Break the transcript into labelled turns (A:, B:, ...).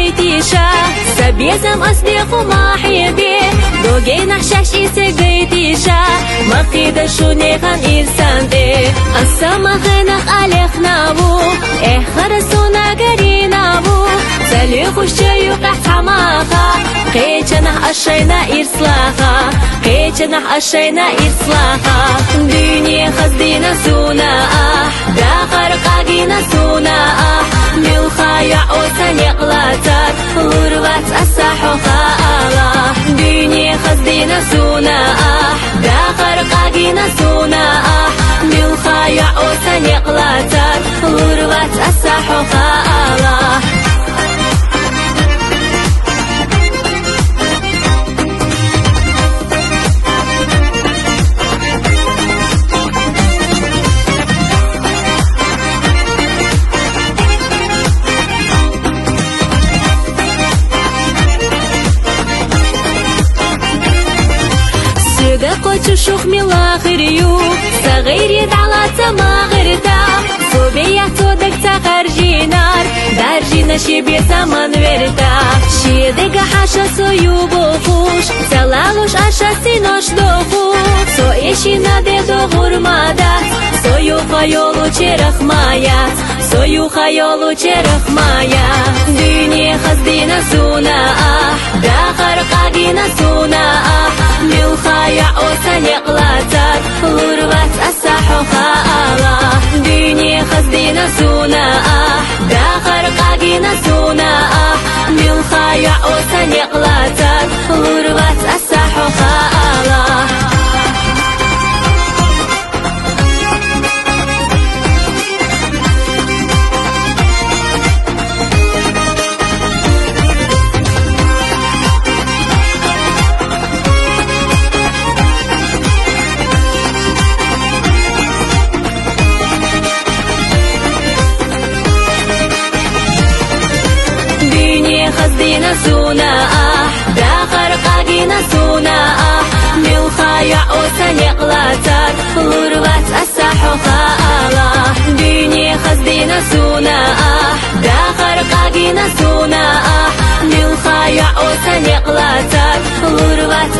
A: قيتيشا سبيزم أصدق وما حيبي دوغي نحشاش إيسي قيتيشا ما قيد شوني خان إرسان دي السما خنق عليك نابو خرسونا قرينا بو سليخ الشيوخ حماخا قيتنا أشينا إرسلاخا قيتنا أشينا إرسلاخا دنيا خزدينا سونا داخر قاقينا سونا ملخايع أوسان يقلاتات غربات أساحوخا دنيا خزدينا سونا داخر قاقينا سونا ملخايع أوسان يقلاتات غربات أساحوخا قوتش شوخ ملاخريو صغير على تماغرتا صوبيا صودك تخرجينار دارجينا شبي زمان ورتا شيدك حاشا سويو بوخوش سلالوش عشا سينوش دوخوش سو إشينا ديدو غرمادات سويو خيولو چرخ مايات سويو خيولو چرخ مايات دنيا خزدينا سونا داخر قاقينا سونا ملخايع أوسان يقلاتات غربات أساحوخا دنيا خزدينا سونا داخر قاقينا سونا ملخايع أوسان يقلاتات غربات أساحوخا خزدينا سونا داخر قاقينا سونا ملخايع أوسان يقلاتات غربات أساحوخا دنيا خزدينا سونا داخر قاقينا سونا ملخايع أوسان يقلاتات غربات